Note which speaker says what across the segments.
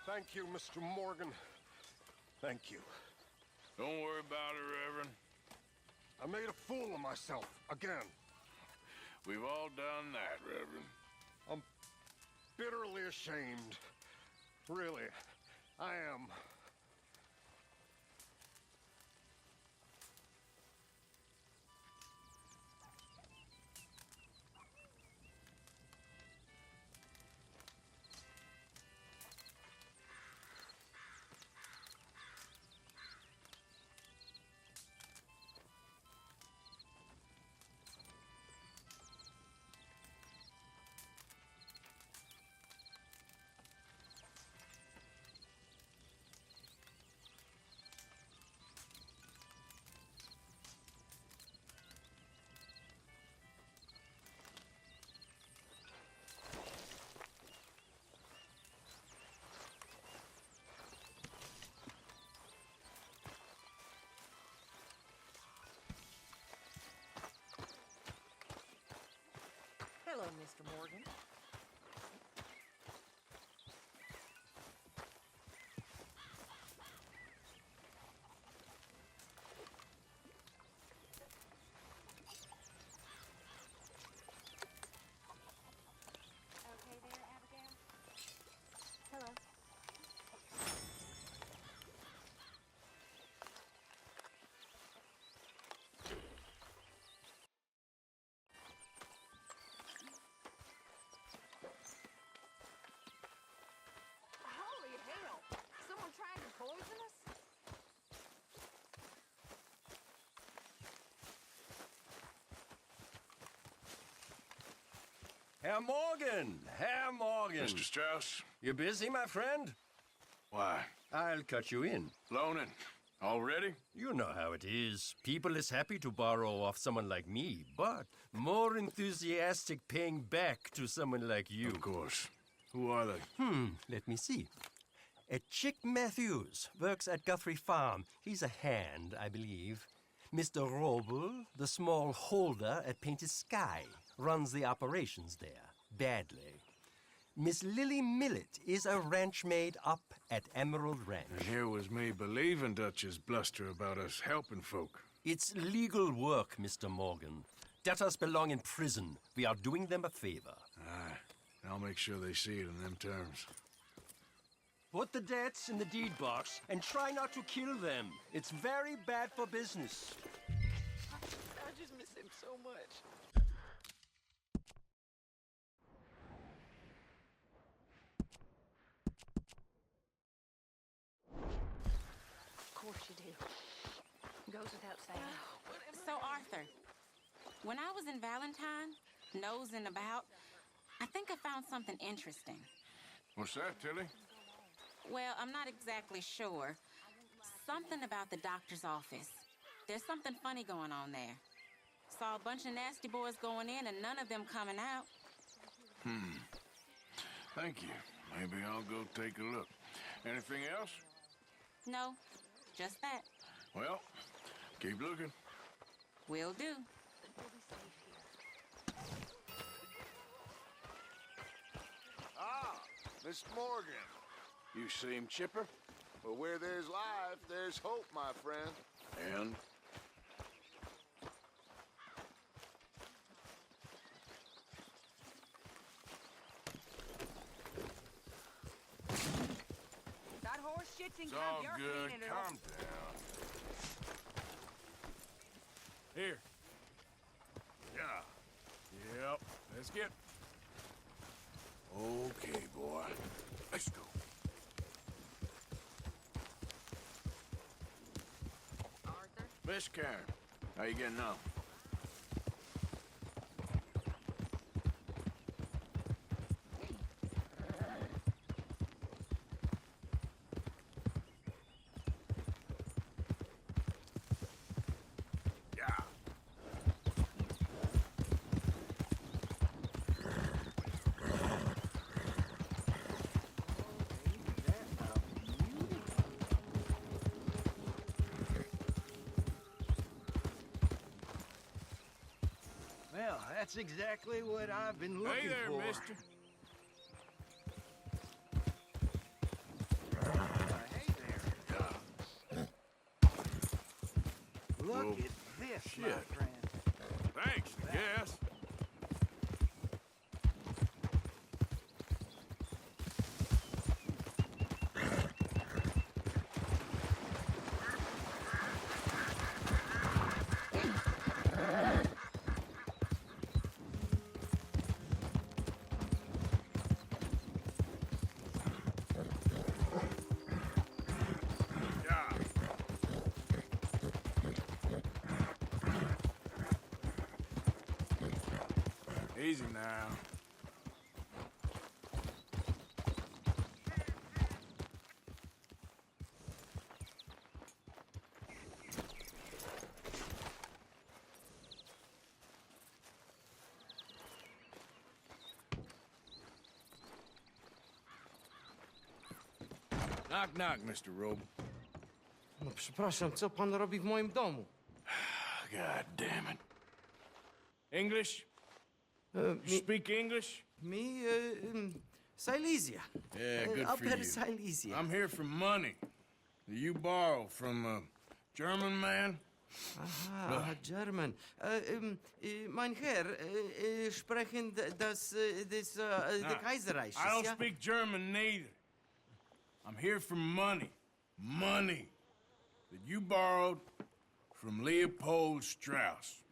Speaker 1: Thank you, Mr. Morgan. Thank you.
Speaker 2: Don't worry about it, Reverend.
Speaker 1: I made a fool of myself, again.
Speaker 2: We've all done that, Reverend.
Speaker 1: I'm bitterly ashamed. Really, I am.
Speaker 3: Hello, Mr. Morgan.
Speaker 4: Okay there, Abigail? Hello.
Speaker 3: Holy hell! Someone trying to poison us?
Speaker 5: Herr Morgan! Herr Morgan!
Speaker 2: Mr. Strauss?
Speaker 5: You busy, my friend?
Speaker 2: Why?
Speaker 5: I'll cut you in.
Speaker 2: Loaning? Already?
Speaker 5: You know how it is. People is happy to borrow off someone like me, but more enthusiastic paying back to someone like you.
Speaker 2: Of course. Who are they?
Speaker 5: Let me see. Chick Matthews works at Guthrie Farm. He's a hand, I believe. Mr. Roble, the small holder at Painted Sky, runs the operations there, badly. Miss Lily Millet is a ranch maid up at Emerald Ranch.
Speaker 2: And here was me believing Dutch's bluster about us helping folk.
Speaker 5: It's legal work, Mr. Morgan. Debtors belong in prison. We are doing them a favor.
Speaker 2: Aye. I'll make sure they see it in them terms.
Speaker 5: Put the debts in the deed box and try not to kill them. It's very bad for business.
Speaker 3: I just miss him so much.
Speaker 4: Of course you do. Goes without saying.
Speaker 6: So, Arthur, when I was in Valentine, nosing about, I think I found something interesting.
Speaker 2: What's that, Tilly?
Speaker 6: Well, I'm not exactly sure. Something about the doctor's office. There's something funny going on there. Saw a bunch of nasty boys going in and none of them coming out.
Speaker 2: Thank you. Maybe I'll go take a look. Anything else?
Speaker 6: No, just that.
Speaker 2: Well, keep looking.
Speaker 6: Will do.
Speaker 7: Ah, Miss Morgan. You seem chipper. Well, where there's life, there's hope, my friend.
Speaker 2: And?
Speaker 3: That horse shits in
Speaker 2: It's all
Speaker 3: you're
Speaker 2: good.
Speaker 3: cleaning it
Speaker 2: Calm
Speaker 3: up.
Speaker 2: down. Here. Yeah. Yep. Let's get... Okay, boy. Let's go.
Speaker 3: Arthur?
Speaker 2: Miss Karen, how you getting on? Yeah.
Speaker 8: Well, that's exactly what I've been looking
Speaker 2: Hey there,
Speaker 8: for.
Speaker 2: mister. Well,
Speaker 8: Look at this, my
Speaker 2: shit.
Speaker 8: friend.
Speaker 2: Thanks, I guess. Easy now. Knock, knock, Mr. Robe.
Speaker 9: No przepraszam, co pan robi w moim domu?
Speaker 2: God damn it. English?
Speaker 9: Mi,
Speaker 2: Speak English?
Speaker 9: Silesia.
Speaker 2: Yeah, good for
Speaker 9: Upper
Speaker 2: you.
Speaker 9: Silesia.
Speaker 2: I'm here for money that you borrow from a German man.
Speaker 9: Aha, German. Mein Herr, sprechen the Kaiserreich.
Speaker 2: I don't
Speaker 9: ja?
Speaker 2: speak German neither. I'm here for money. Money that you borrowed from Leopold Strauss.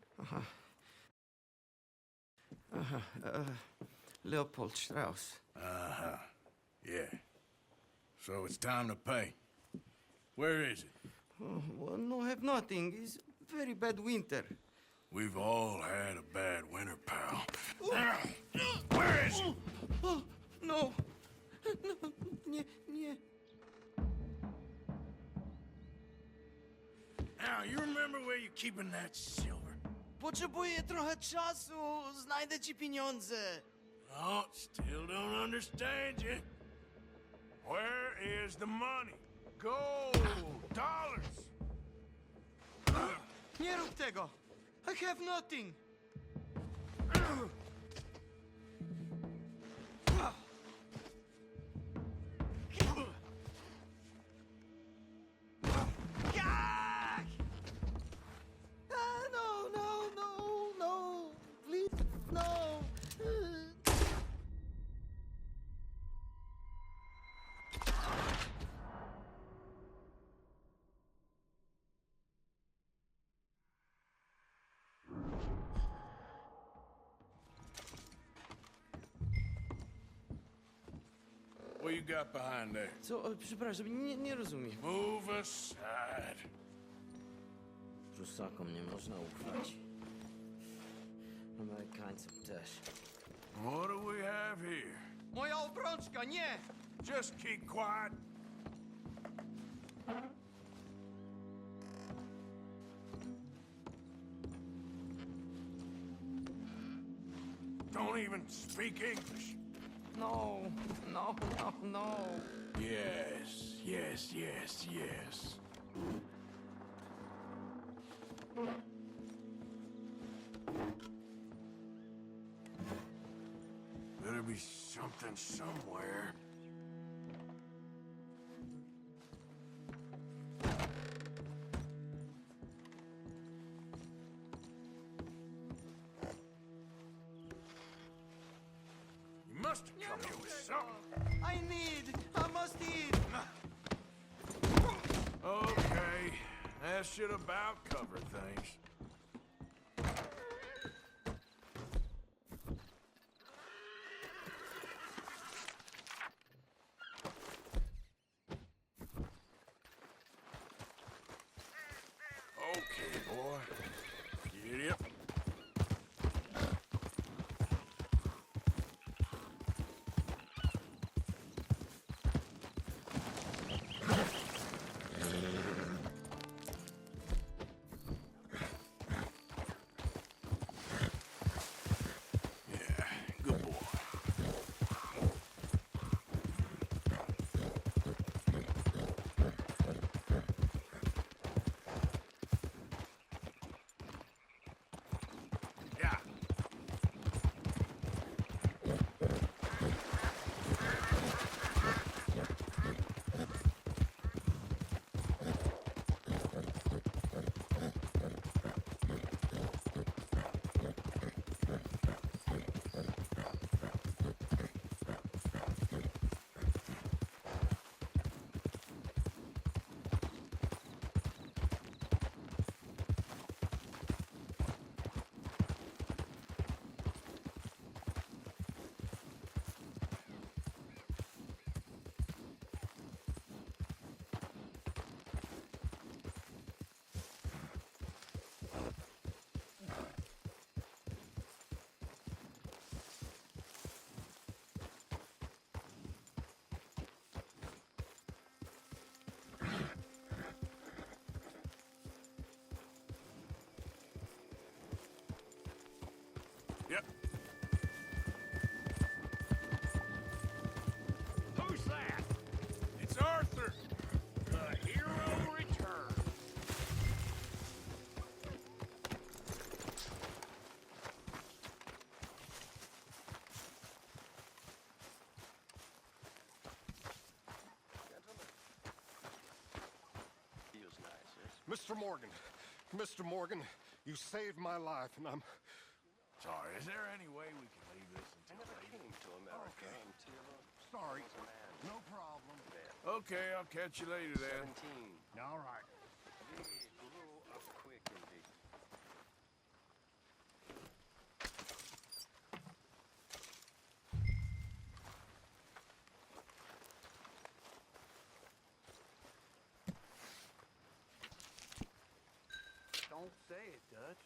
Speaker 9: Leopold Strauss.
Speaker 2: Uh-huh. Yeah. So it's time to pay. Where is it?
Speaker 9: Oh, well, no, have nothing. It's very bad winter.
Speaker 2: We've all had a bad winter, pal. Where is it?
Speaker 9: Oh, no. No, nie, nie.
Speaker 2: Now, you remember where you're keeping that silver?
Speaker 9: Potrzebuję trochę czasu. Znajdę ci pieniądze.
Speaker 2: Oh, still don't understand you. Where is the money? Gold, dollars.
Speaker 9: Nie rób tego. I have nothing. No, no, no, no. Please, no.
Speaker 2: What you got behind there?
Speaker 9: Co? Przepraszam, nie rozumiem.
Speaker 2: Move aside.
Speaker 9: Prusakom nie można ufać. Amerykańcom też.
Speaker 2: What do we have here?
Speaker 9: Moja obrączka, nie!
Speaker 2: Just keep quiet. Don't even speak English.
Speaker 9: No, no, no, no.
Speaker 2: Yes, yes, yes, yes. Better be something somewhere. You must have come here with something.
Speaker 9: I must eat.
Speaker 2: Okay, that should about cover things. Okay, boy. Get up. Yep.
Speaker 1: Who's that?
Speaker 2: It's Arthur. The hero returns.
Speaker 1: Mr. Morgan. Mr. Morgan, you saved my life, and I'm...
Speaker 2: Sorry, is there any way we can leave this until later?
Speaker 1: to America until... Sorry. No problem.
Speaker 2: Okay, I'll catch you later then.
Speaker 1: All right.
Speaker 8: Don't say it, Dutch.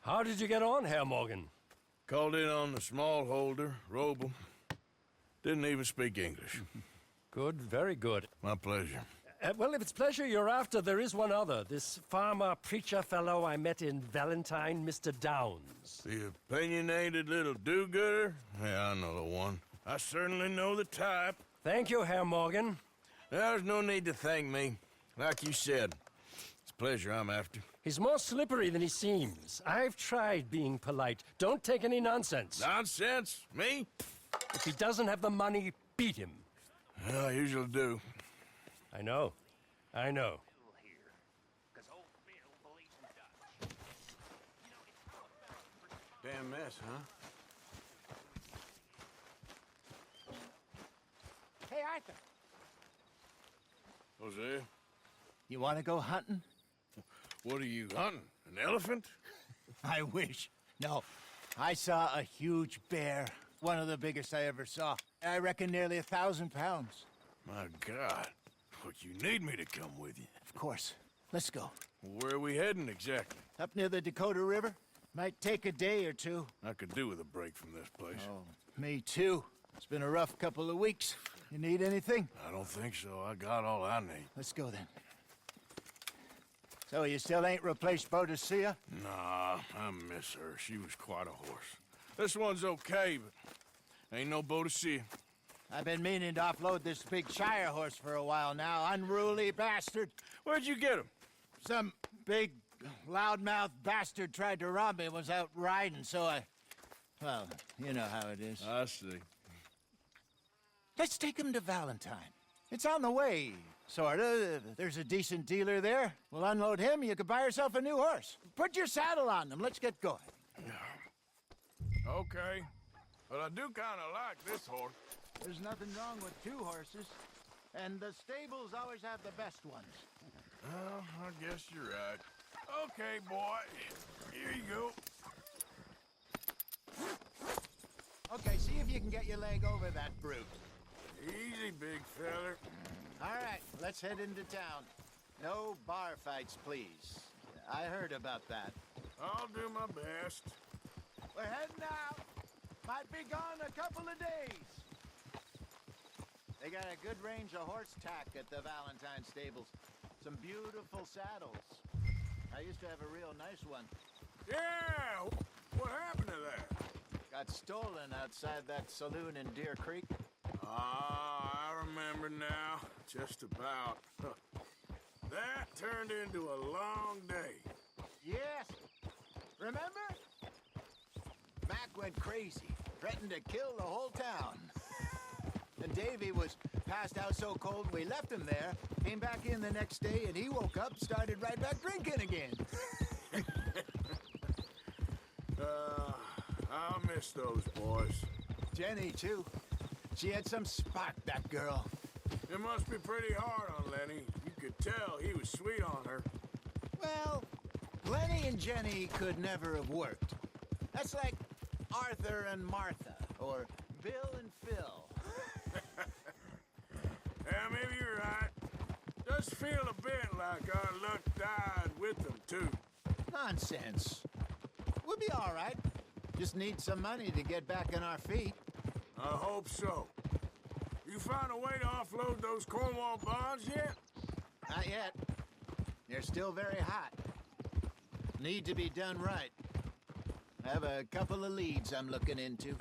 Speaker 5: How did you get on, Herr Morgan?
Speaker 2: Called in on the small holder, Roble. Didn't even speak English.
Speaker 5: Good, very good.
Speaker 2: My pleasure.
Speaker 5: Well, if it's pleasure you're after, there is one other. This farmer preacher fellow I met in Valentine, Mr. Downs.
Speaker 2: The opinionated little do-gooder? Yeah, I know the one. I certainly know the type.
Speaker 5: Thank you, Herr Morgan.
Speaker 2: There's no need to thank me. Like you said, it's pleasure I'm after.
Speaker 5: He's more slippery than he seems. I've tried being polite. Don't take any nonsense.
Speaker 2: Nonsense? Me?
Speaker 5: If he doesn't have the money, beat him.
Speaker 2: Well, I usually do.
Speaker 5: I know. I know.
Speaker 8: Damn mess, huh?
Speaker 9: Hey, Arthur.
Speaker 2: Jose,
Speaker 9: You want to go hunting?
Speaker 2: what are you hunting? An elephant?
Speaker 9: I wish. No. I saw a huge bear. One of the biggest I ever saw. I reckon nearly 1,000 pounds.
Speaker 2: My God. But you need me to come with you.
Speaker 9: Of course. Let's go.
Speaker 2: Where are we heading exactly?
Speaker 9: Up near the Dakota River. Might take a day or two.
Speaker 2: I could do with a break from this place.
Speaker 9: Oh, me too. It's been a rough couple of weeks. You need anything?
Speaker 2: I don't think so. I got all I need.
Speaker 9: Let's go then. So you still ain't replaced Boadicea?
Speaker 2: Nah, I miss her. She was quite a horse. This one's okay, but ain't no Boadicea.
Speaker 9: I've been meaning to offload this big Shire horse for a while now. Unruly bastard.
Speaker 2: Where'd you get him?
Speaker 9: Some big, loudmouth bastard tried to rob me and was out riding, so I... Well, you know how it is.
Speaker 2: I see.
Speaker 9: Let's take him to Valentine. It's on the way, sorta. There's a decent dealer there. We'll unload him, you could buy yourself a new horse. Put your saddle on them, let's get going.
Speaker 2: Okay. But I do kind of like this horse.
Speaker 9: There's nothing wrong with two horses. And the stables always have the best ones.
Speaker 2: Well, I guess you're right. Okay, boy. Here you go.
Speaker 9: Okay, see if you can get your leg over that brute.
Speaker 2: Easy, big feller.
Speaker 9: All right, let's head into town. No bar fights, please. I heard about that.
Speaker 2: I'll do my best.
Speaker 9: We're heading out. Might be gone a couple of days. They got a good range of horse tack at the Valentine stables. Some beautiful saddles. I used to have a real nice one.
Speaker 2: Yeah! What happened to that?
Speaker 9: Got stolen outside that saloon in Deer Creek.
Speaker 2: Ah, I remember now. Just about. That turned into a long day.
Speaker 9: Yes. Remember? Mac went crazy, threatened to kill the whole town. And Davy was passed out so cold we left him there, came back in the next day, and he woke up, started right back drinking again.
Speaker 2: I'll miss those boys.
Speaker 9: Jenny, too. She had some spark, that girl.
Speaker 2: It must be pretty hard on Lenny. You could tell he was sweet on her.
Speaker 9: Well, Lenny and Jenny could never have worked. That's like Arthur and Martha, or Bill and Phil.
Speaker 2: Yeah, maybe you're right. Does feel a bit like our luck died with them, too.
Speaker 9: Nonsense. We'll be all right. Just need some money to get back on our feet.
Speaker 2: I hope so. You found a way to offload those Cornwall bonds yet?
Speaker 9: Not yet. They're still very hot. Need to be done right. I have a couple of leads I'm looking into.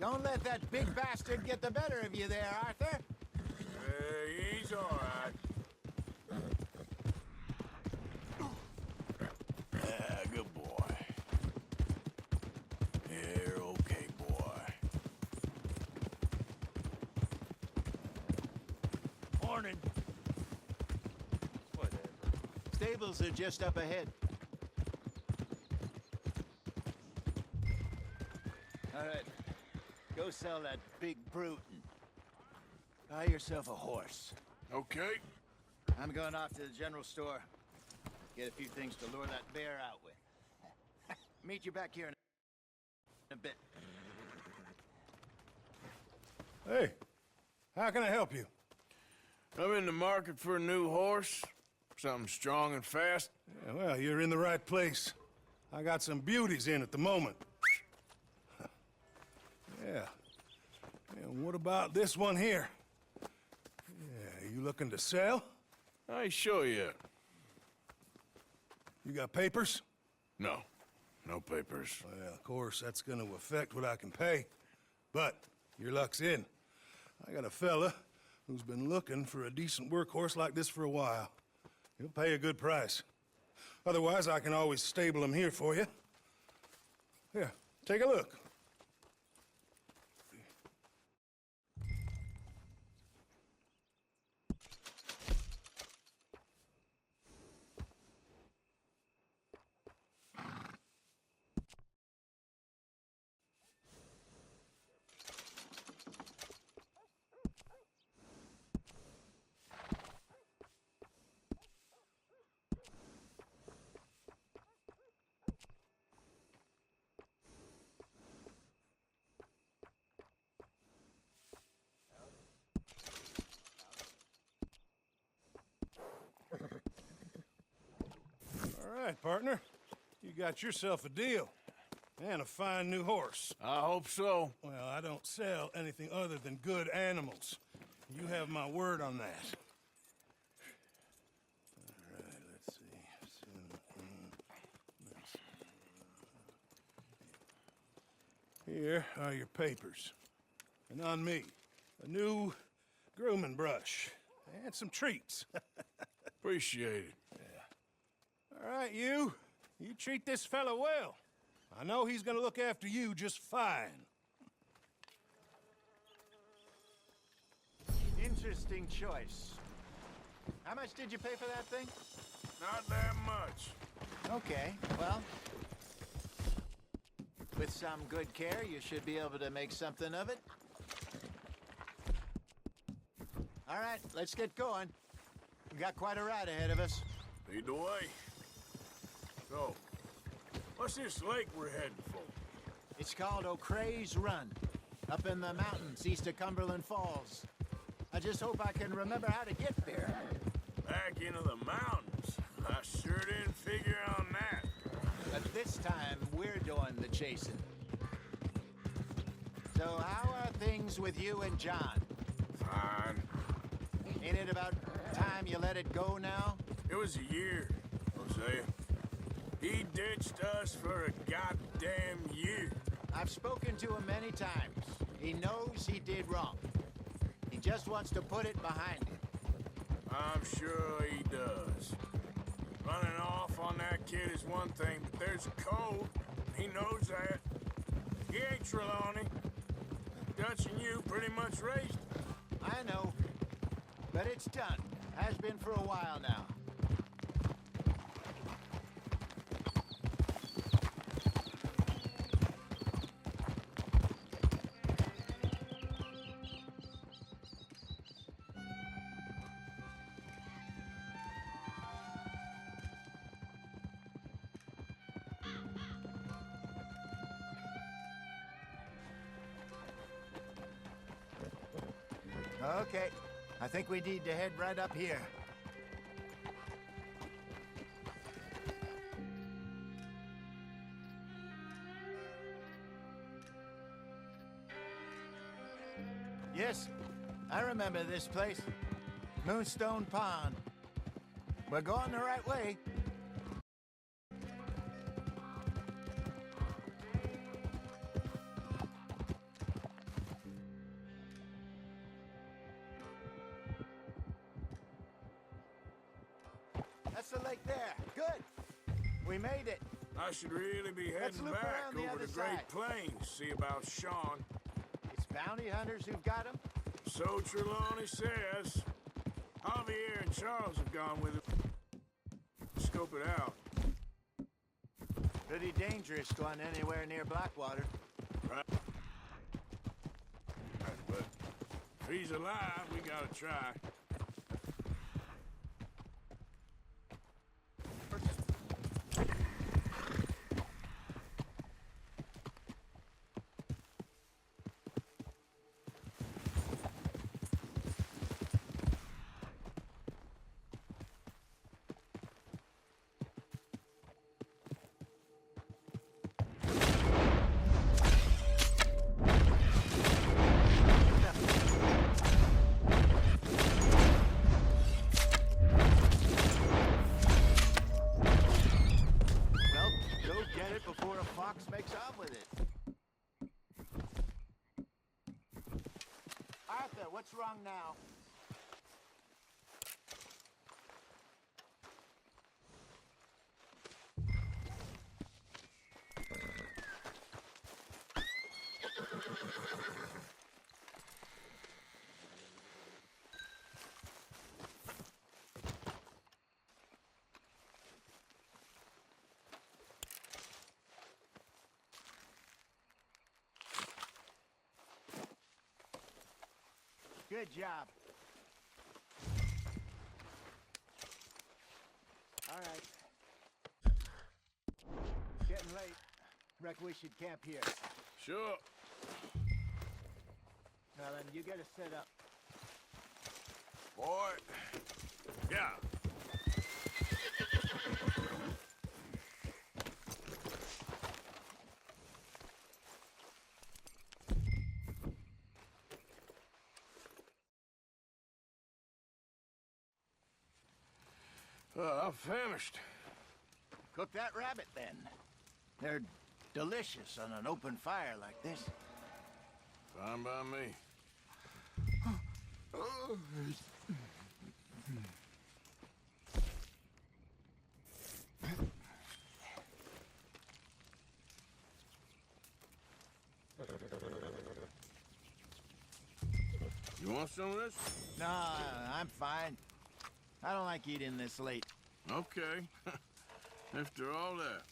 Speaker 9: Don't let that big bastard get the better of you there, Arthur.
Speaker 2: He's all right. Good boy. You're okay, boy.
Speaker 9: Morning. Whatever. Stables are just up ahead. All right. Go sell that big brute and buy yourself a horse.
Speaker 2: Okay.
Speaker 9: I'm going off to the general store. Get a few things to lure that bear out with. Meet you back here in a bit.
Speaker 10: Hey, how can I help you?
Speaker 2: I'm in the market for a new horse. Something strong and fast.
Speaker 10: Yeah, well, you're in the right place. I got some beauties in at the moment. Yeah. And what about this one here? Yeah, you looking to sell?
Speaker 2: I ain't sure yet.
Speaker 10: You got papers?
Speaker 2: No. No papers.
Speaker 10: Well, of course, that's gonna affect what I can pay. But your luck's in. I got a fella who's been looking for a decent workhorse like this for a while. He'll pay a good price. Otherwise, I can always stable him here for you. Here, take a look. All right, partner. You got yourself a deal. And a fine new horse.
Speaker 2: I hope so.
Speaker 10: Well, I don't sell anything other than good animals. You have my word on that. All right, let's see. Here are your papers. And on me, a new grooming brush. And some treats.
Speaker 2: Appreciate it.
Speaker 10: All right, you treat this fella well. I know he's gonna look after you just fine.
Speaker 9: Interesting choice. How much did you pay for that thing?
Speaker 2: Not that much.
Speaker 9: Okay, well, with some good care, you should be able to make something of it. All right, let's get going. We got quite a ride ahead of us.
Speaker 2: Lead the way. So, what's this lake we're heading for?
Speaker 9: It's called O'Creagh's Run, up in the mountains east of Cumberland Falls. I just hope I can remember how to get there.
Speaker 2: Back into the mountains? I sure didn't figure on that.
Speaker 9: But this time, we're doing the chasing. So how are things with you and John?
Speaker 2: Fine.
Speaker 9: Ain't it about time you let it go now?
Speaker 2: It was a year, Hosea. He ditched us for a goddamn year.
Speaker 9: I've spoken to him many times. He knows he did wrong. He just wants to put it behind him.
Speaker 2: I'm sure he does. Running off on that kid is one thing, but there's a code. He knows that. He ain't Trelawney. Dutch and you pretty much raised him.
Speaker 9: I know. But it's done. Has been for a while now. Okay, I think we need to head right up here. Yes, I remember this place. Moonstone Pond. We're going the right way. That's the lake there. Good. We made it.
Speaker 2: I should really be
Speaker 9: Let's
Speaker 2: heading
Speaker 9: loop
Speaker 2: back
Speaker 9: around the
Speaker 2: over
Speaker 9: other
Speaker 2: the Great
Speaker 9: side.
Speaker 2: Plains, see about Sean.
Speaker 9: It's bounty hunters who've got him.
Speaker 2: So Trelawney says. Javier and Charles have gone with him. Scope it out.
Speaker 9: Pretty dangerous going anywhere near Blackwater.
Speaker 2: Right. But if he's alive, we gotta try.
Speaker 9: Well, go get it before a fox makes off with it. Arthur, what's wrong now? Good job. All right. It's getting late. Reckon we should camp here.
Speaker 2: Sure.
Speaker 9: Now then, you get us set up.
Speaker 2: Boy. Yeah. I'm famished.
Speaker 9: Cook that rabbit then. They're delicious on an open fire like this.
Speaker 2: Fine by me. You want some of this?
Speaker 9: No, I'm fine. I don't like eating this late.
Speaker 2: Okay. After all that.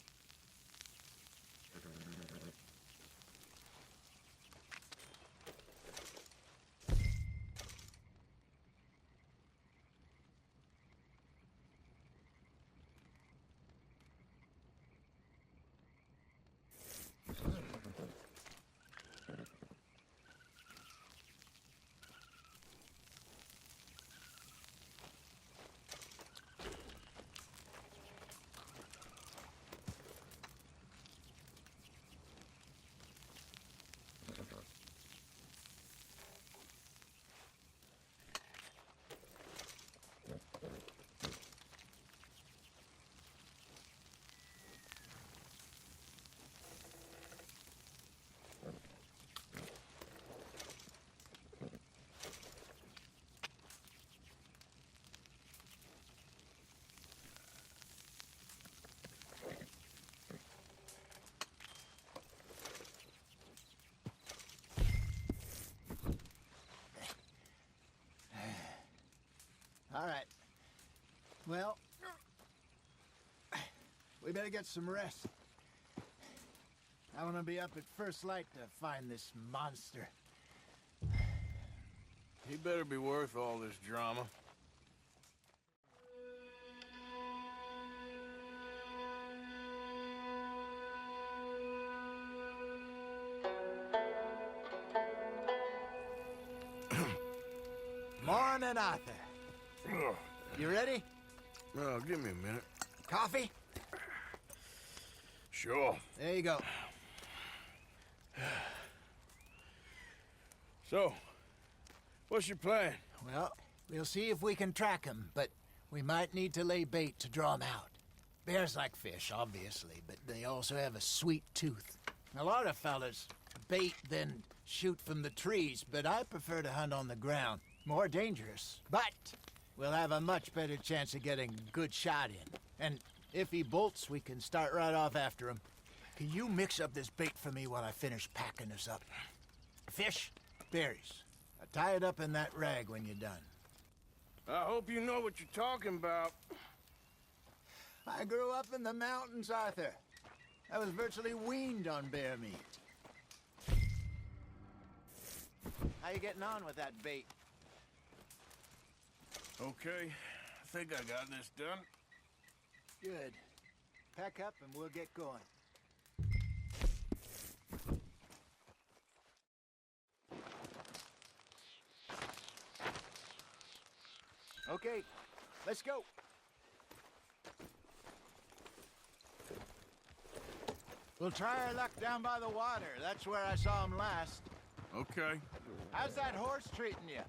Speaker 9: All right. Well, we better get some rest. I want to be up at first light to find this monster.
Speaker 2: He better be worth all this drama.
Speaker 9: then, Arthur. You ready?
Speaker 2: Well, give me a minute.
Speaker 9: Coffee?
Speaker 2: Sure.
Speaker 9: There you go.
Speaker 2: So, what's your plan?
Speaker 9: Well, we'll see if we can track him, but we might need to lay bait to draw him out. Bears like fish, obviously, but they also have a sweet tooth. A lot of fellas bait then shoot from the trees, but I prefer to hunt on the ground. More dangerous, but we'll have a much better chance of getting a good shot in. And if he bolts, we can start right off after him. Can you mix up this bait for me while I finish packing this up? Fish, berries. Tie it up in that rag when you're done.
Speaker 2: I hope you know what you're talking about.
Speaker 9: I grew up in the mountains, Arthur. I was virtually weaned on bear meat. How you getting on with that bait?
Speaker 2: Okay, I think I got this done.
Speaker 9: Good. Pack up and we'll get going. Okay, let's go. We'll try our luck down by the water. That's where I saw him last.
Speaker 2: Okay.
Speaker 9: How's that horse treating you?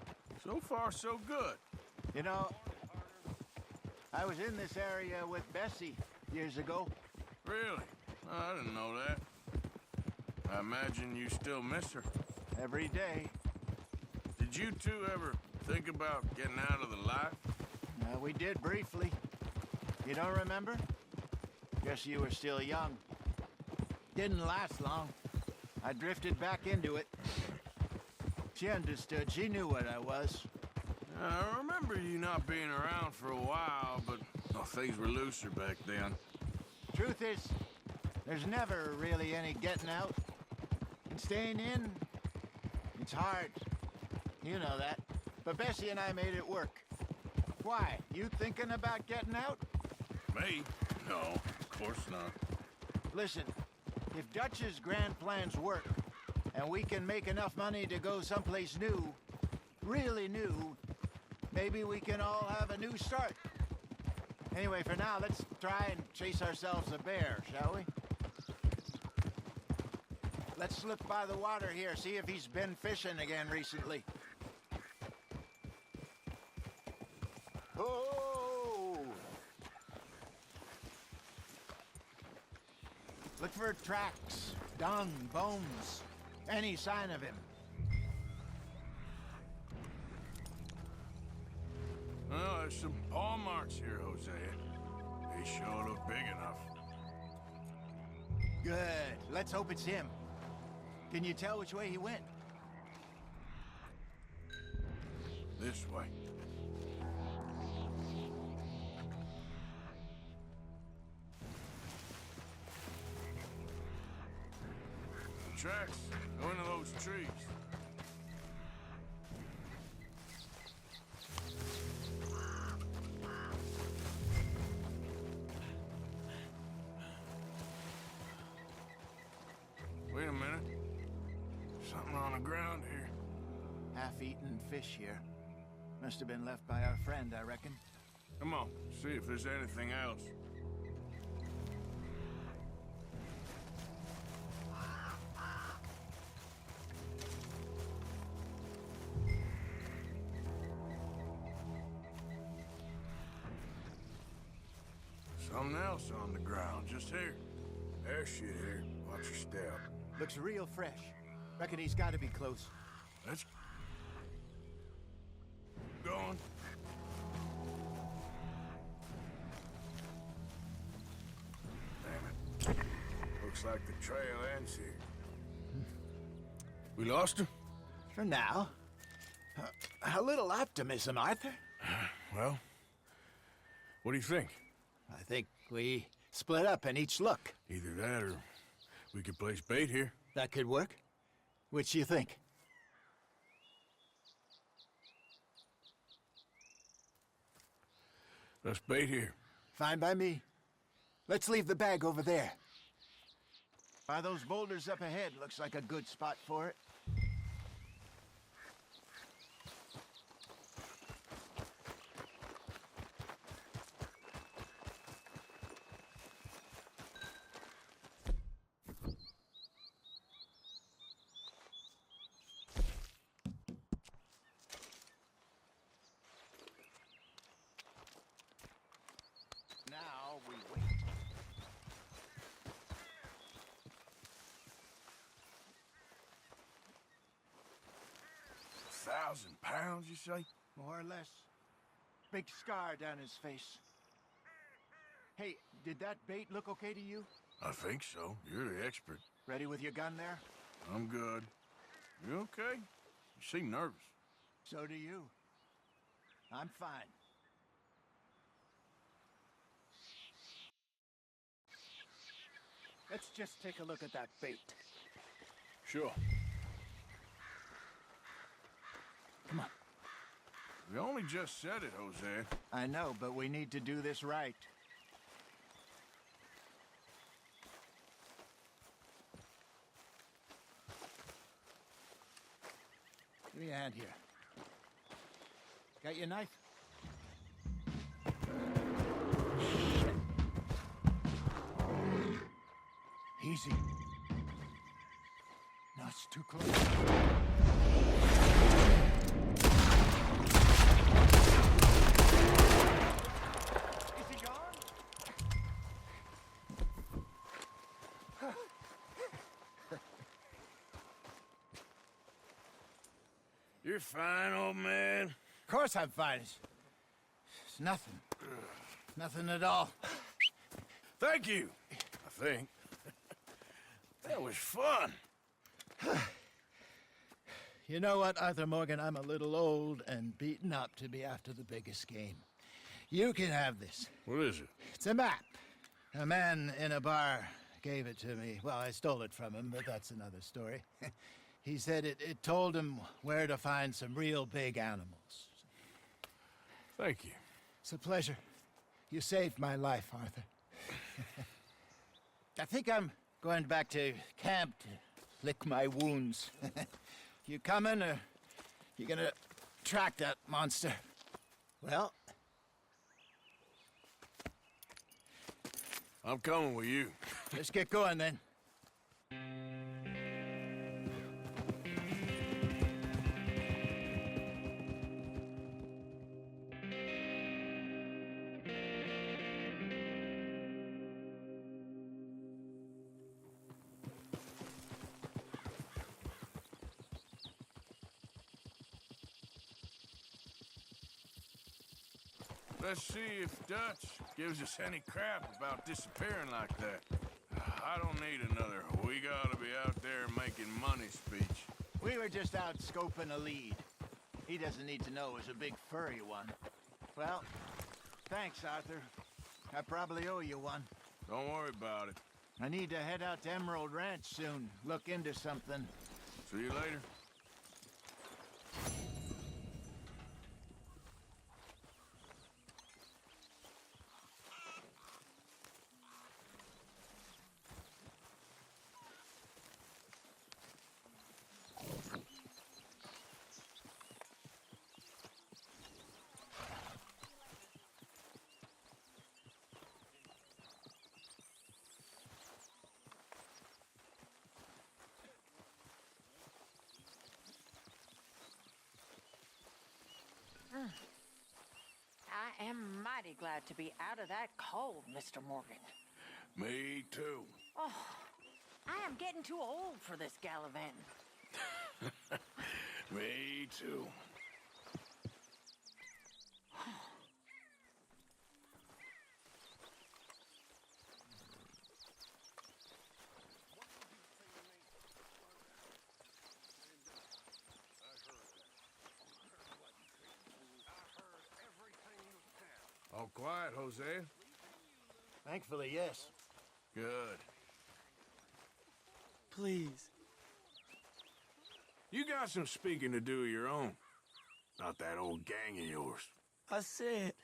Speaker 2: So far, so good.
Speaker 9: You know, I was in this area with Bessie years ago.
Speaker 2: Really? I didn't know that. I imagine you still miss her.
Speaker 9: Every day.
Speaker 2: Did you two ever think about getting out of the life?
Speaker 9: We did briefly. You don't remember? Guess you were still young. Didn't last long. I drifted back into it. She understood. She knew what I was.
Speaker 2: I remember you not being around for a while, but things were looser back then.
Speaker 9: Truth is, there's never really any getting out. And staying in, it's hard. You know that. But Bessie and I made it work. Why? You thinking about getting out?
Speaker 2: Me? No, of course not.
Speaker 9: Listen, if Dutch's grand plans work, and we can make enough money to go someplace new, really new, maybe we can all have a new start. Anyway, for now, let's try and chase ourselves a bear, shall we? Let's slip by the water here, see if he's been fishing again recently. Oh! Look for tracks, dung, bones, any sign of him.
Speaker 2: Well, there's some paw marks here, Hosea. They sure look big enough.
Speaker 9: Good. Let's hope it's him. Can you tell which way he went?
Speaker 2: This way. Tracks. Go into those trees. Wait a minute. Something on the ground here.
Speaker 9: Half-eaten fish here. Must have been left by our friend, I reckon.
Speaker 2: Come on, see if there's anything else. Something else on the ground, just here. There's shit here. Watch your step.
Speaker 9: Looks real fresh. Reckon he's got to be close.
Speaker 2: Let's go on. Damn it. Looks like the trail ends here. We lost him?
Speaker 9: For now. A little optimism, Arthur.
Speaker 2: Well, what do you think?
Speaker 9: I think we split up and each look.
Speaker 2: Either that or we could place bait here.
Speaker 9: That could work. Which you think?
Speaker 2: Let's bait here.
Speaker 9: Fine by me. Let's leave the bag over there. By those boulders up ahead, looks like a good spot for it.
Speaker 2: pounds, you say?
Speaker 9: More or less. Big scar down his face. Hey, did that bait look okay to you?
Speaker 2: I think so. You're the expert.
Speaker 9: Ready with your gun there?
Speaker 2: I'm good. You okay? You seem nervous.
Speaker 9: So do you. I'm fine. Let's just take a look at that bait.
Speaker 2: Sure.
Speaker 9: Come on.
Speaker 2: We only just said it, Jose.
Speaker 9: I know, but we need to do this right. Give me a hand here. Got your knife? Shit. Easy. No, it's too close. Is he gone?
Speaker 2: You're fine, old man.
Speaker 9: Of course I'm fine. It's nothing. Nothing at all.
Speaker 2: Thank you, I think. That was fun.
Speaker 9: You know what, Arthur Morgan? I'm a little old and beaten up to be after the biggest game. You can have this.
Speaker 2: What is it?
Speaker 9: It's a map. A man in a bar gave it to me. Well, I stole it from him, but that's another story. He said it told him where to find some real big animals.
Speaker 2: Thank you.
Speaker 9: It's a pleasure. You saved my life, Arthur. I think I'm going back to camp to lick my wounds. You coming, or you gonna track that monster? Well,
Speaker 2: I'm coming with you.
Speaker 9: let's get going then.
Speaker 2: Let's see if Dutch gives us any crap about disappearing like that. I don't need another "we gotta be out there making money" speech.
Speaker 9: We were just out scoping a lead. He doesn't need to know it was a big furry one. Well, thanks, Arthur. I probably owe you one.
Speaker 2: Don't worry about it.
Speaker 9: I need to head out to Emerald Ranch soon. Look into something.
Speaker 2: See you later.
Speaker 4: I am mighty glad to be out of that cold, Mr. Morgan.
Speaker 2: Me too.
Speaker 4: Oh, I am getting too old for this gallivanting.
Speaker 2: Me too. All quiet, Jose?
Speaker 9: Thankfully, yes.
Speaker 2: Good.
Speaker 11: Please.
Speaker 2: You got some speaking to do of your own. Not that old gang of yours.
Speaker 11: I said,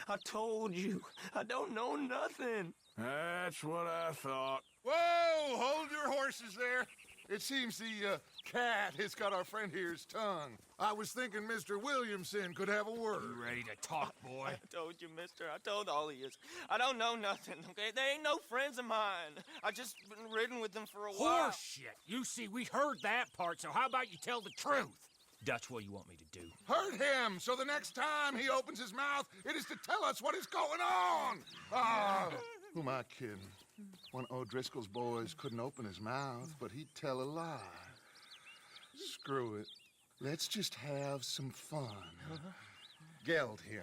Speaker 11: I told you, I don't know nothing.
Speaker 2: That's what I thought.
Speaker 7: Whoa! Hold your horses there. It seems the cat has got our friend here's tongue. I was thinking Mr. Williamson could have a word.
Speaker 11: You ready to talk, boy? I told you, mister. I told all of you. I don't know nothing, okay? They ain't no friends of mine. I just been ridden with them for a while.
Speaker 12: Horseshit. You see, we heard that part, so how about you tell the truth? Dutch, what do you want me to do?
Speaker 7: Hurt him, so the next time he opens his mouth, it is to tell us what is going on. Ah, who am I kidding? One of O'Driscoll's boys couldn't open his mouth, but he'd tell a lie. Screw it. Let's just have some fun. Geld him.